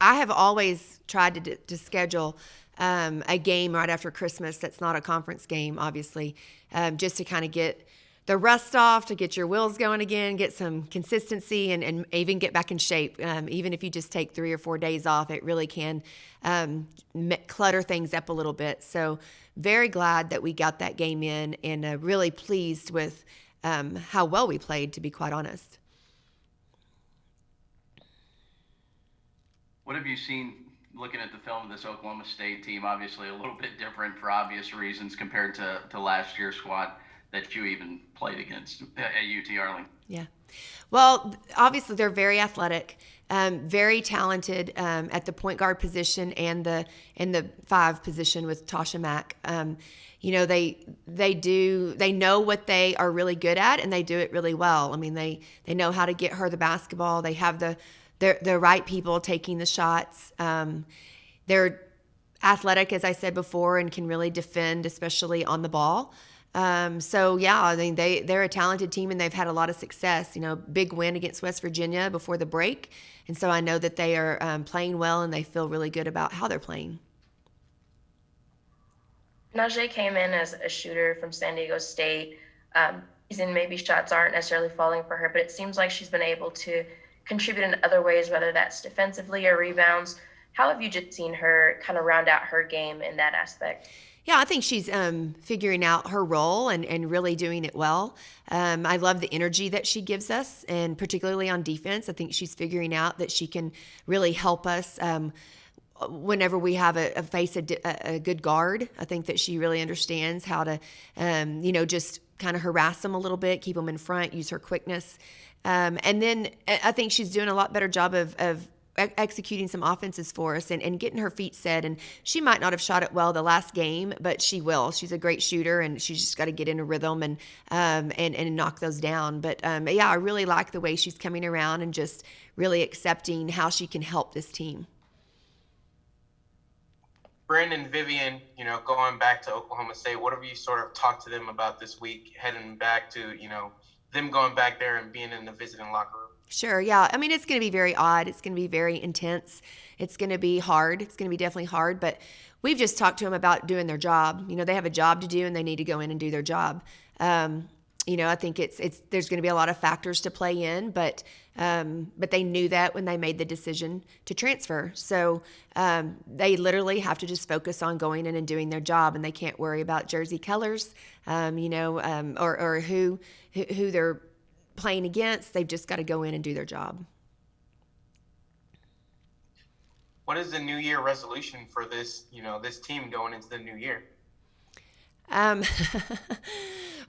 I have always tried to schedule a game right after Christmas that's not a conference game, obviously, just to kind of get the rust off, to get your wheels going again, get some consistency, and even get back in shape. Even if you just take 3 or 4 days off, it really can clutter things up a little bit. So very glad that we got that game in, and really pleased with how well we played, to be quite honest. What have you seen looking at the film of this Oklahoma State team? Obviously, a little bit different for obvious reasons compared to last year's squad that you even played against at UT Arlington. Yeah. Well, obviously they're very athletic, very talented at the point guard position and the 5 position with Tasha Mack. They know what they are really good at, and they do it really well. I mean, they know how to get her the basketball. They have the right people taking the shots. They're athletic, as I said before, and can really defend, especially on the ball. So yeah, I mean, they're a talented team, and they've had a lot of success, big win against West Virginia before the break. And so I know that they are playing well, and they feel really good about how they're playing. Najee came in as a shooter from San Diego State. And maybe shots aren't necessarily falling for her, but it seems like she's been able to contribute in other ways, whether that's defensively or rebounds. How have you just seen her kind of round out her game in that aspect? Yeah, I think she's figuring out her role and really doing it well. I love the energy that she gives us, and particularly on defense. I think she's figuring out that she can really help us whenever we have a good guard. I think that she really understands how to, just kind of harass them a little bit, keep them in front, use her quickness. And then I think she's doing a lot better job of executing some offenses for us and getting her feet set. And she might not have shot it well the last game, but she will. She's a great shooter, and she's just got to get in a rhythm and knock those down. But I really like the way she's coming around and just really accepting how she can help this team. Brandon and Vivian, going back to Oklahoma State, what have you sort of talked to them about this week, heading back to, them going back there and being in the visiting locker room? Sure, yeah. I mean, it's going to be very odd. It's going to be very intense. It's going to be hard. It's going to be definitely hard, but we've just talked to them about doing their job. They have a job to do, and they need to go in and do their job. I think there's going to be a lot of factors to play in, but they knew that when they made the decision to transfer. So they literally have to just focus on going in and doing their job, and they can't worry about jersey colors, or who they're playing against. They've just got to go in and do their job. What is the New Year resolution for this team going into the new year?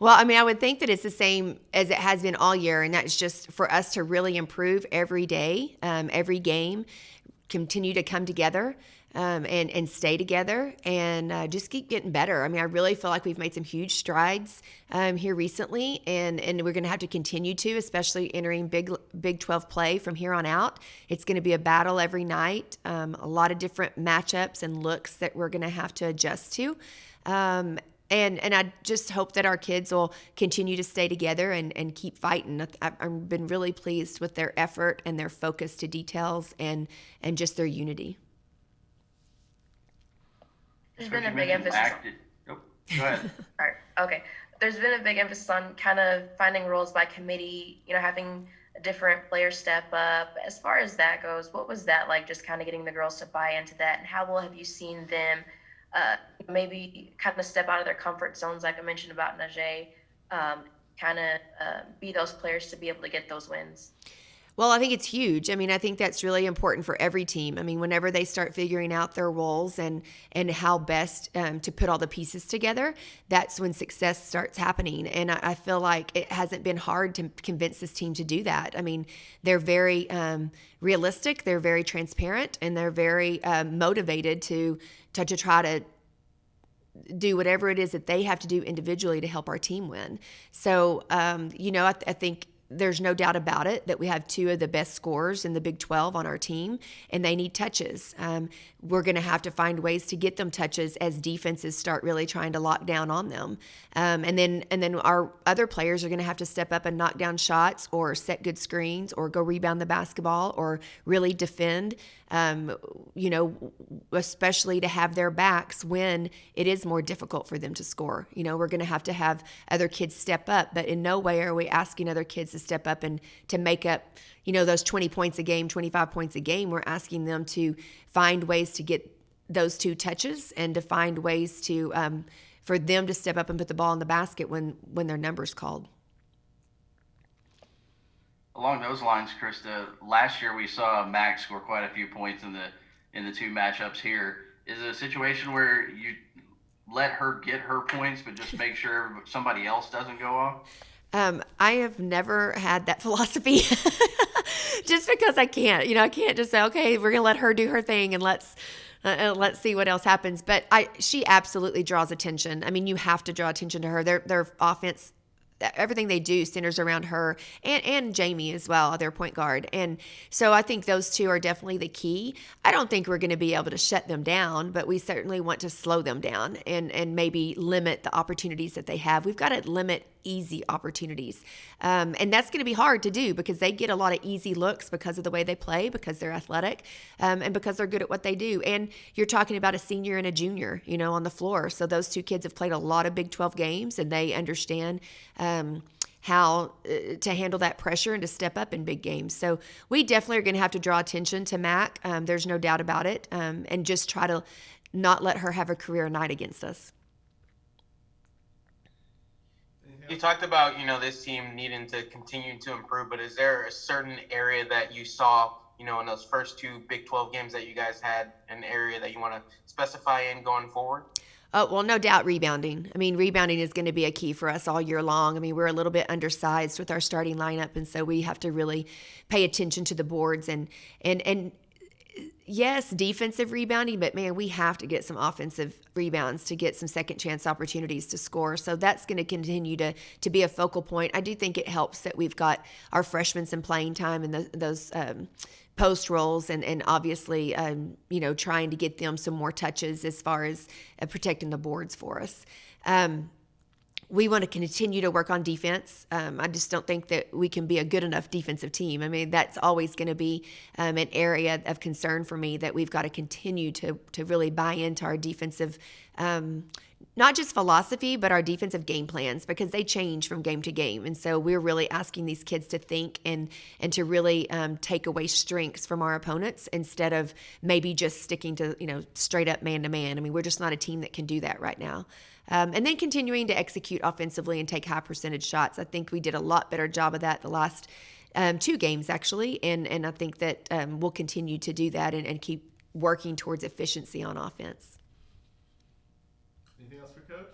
Well, I mean, I would think that it's the same as it has been all year, and that's just for us to really improve every day, every game, continue to come together, and stay together, and just keep getting better. I mean, I really feel like we've made some huge strides here recently, and we're going to have to continue to, especially entering Big 12 play from here on out. It's going to be a battle every night, a lot of different matchups and looks that we're going to have to adjust to. And I just hope that our kids will continue to stay together and keep fighting. I've been really pleased with their effort and their focus to details and just their unity. There's been a big emphasis. Go ahead. All right. Okay. There's been a big emphasis on kind of finding roles by committee, having a different player step up. As far as that goes, what was that like, just kind of getting the girls to buy into that? And how well have you seen them maybe kind of step out of their comfort zones, like I mentioned about Najee, be those players to be able to get those wins? Well, I think it's huge. I mean, I think that's really important for every team. I mean, whenever they start figuring out their roles and how best to put all the pieces together, that's when success starts happening. And I feel like it hasn't been hard to convince this team to do that. I mean, they're very realistic, they're very transparent, and they're very motivated to try to do whatever it is that they have to do individually to help our team win. So, I think there's no doubt about it that we have two of the best scorers in the Big 12 on our team, and they need touches. We're going to have to find ways to get them touches as defenses start really trying to lock down on them. And then our other players are going to have to step up and knock down shots or set good screens or go rebound the basketball or really defend, especially to have their backs when it is more difficult for them to score. We're going to have other kids step up, but in no way are we asking other kids to step up and to make up, those 20 points a game, 25 points a game. We're asking them to find ways to get those two touches and to find ways to for them to step up and put the ball in the basket when their number's called. Along those lines, Krista, last year we saw Max score quite a few points in the two matchups here. Is it a situation where you let her get her points, but just make sure somebody else doesn't go off? I have never had that philosophy just because I can't, I can't just say, okay, we're going to let her do her thing and let's see what else happens. But she absolutely draws attention. I mean, you have to draw attention to her. Their offense, everything they do centers around her and Jamie as well, their point guard. And so I think those two are definitely the key. I don't think we're going to be able to shut them down, but we certainly want to slow them down and maybe limit the opportunities that they have. We've got to limit easy opportunities. And that's going to be hard to do because they get a lot of easy looks because of the way they play, because they're athletic, and because they're good at what they do. And you're talking about a senior and a junior, on the floor. So those two kids have played a lot of Big 12 games and they understand how to handle that pressure and to step up in big games. So we definitely are going to have to draw attention to Mac. There's no doubt about it. And just try to not let her have a career night against us. You talked about, this team needing to continue to improve, but is there a certain area that you saw, in those first two Big 12 games that you guys had, an area that you want to specify in going forward? Well, no doubt rebounding. I mean, rebounding is going to be a key for us all year long. I mean, we're a little bit undersized with our starting lineup, and so we have to really pay attention to the boards and yes, defensive rebounding, but man, we have to get some offensive rebounds to get some second chance opportunities to score. So that's going to continue to be a focal point. I do think it helps that we've got our freshmen some playing time in those post roles and obviously, trying to get them some more touches as far as protecting the boards for us. We want to continue to work on defense. I just don't think that we can be a good enough defensive team. I mean, that's always going to be an area of concern for me, that we've got to continue to really buy into our defensive, not just philosophy, but our defensive game plans, because they change from game to game. And so we're really asking these kids to think and to really take away strengths from our opponents instead of maybe just sticking to, straight up man to man. I mean, we're just not a team that can do that right now. And then continuing to execute offensively and take high percentage shots. I think we did a lot better job of that the last two games, actually. And I think that we'll continue to do that and keep working towards efficiency on offense. Anything else for Coach?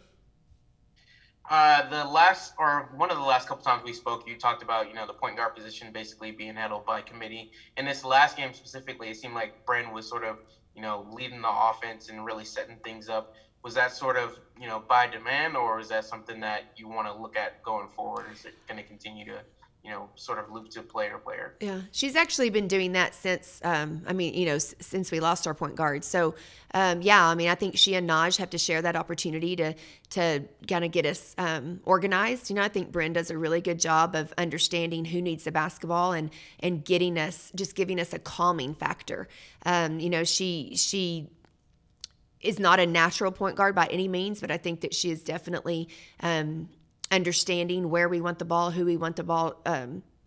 One of the last couple times we spoke, you talked about, the point guard position basically being handled by committee. In this last game specifically, it seemed like Bren was sort of, leading the offense and really setting things up. Was that sort of, by demand, or is that something that you want to look at going forward? Is it going to continue to, sort of loop to player to player? Yeah, she's actually been doing that since, since we lost our point guard. So, I think she and Naj have to share that opportunity to kind of get us organized. I think Bren does a really good job of understanding who needs the basketball and giving us a calming factor. She is not a natural point guard by any means, but I think that she is definitely understanding where we want the ball, who we want the ball,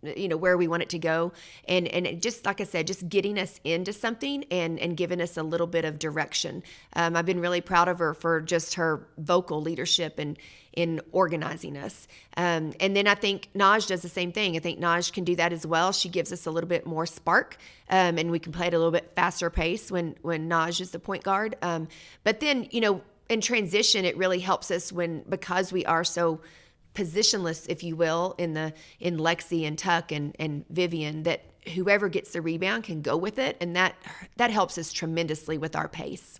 where we want it to go. And just like I said, just getting us into something and giving us a little bit of direction. I've been really proud of her for just her vocal leadership and in organizing us. And then I think Naj does the same thing. I think Naj can do that as well. She gives us a little bit more spark, and we can play at a little bit faster pace when Naj is the point guard. But then, in transition, it really helps us because we are so positionless, if you will, in Lexi and Tuck and Vivian, that whoever gets the rebound can go with it, and that helps us tremendously with our pace.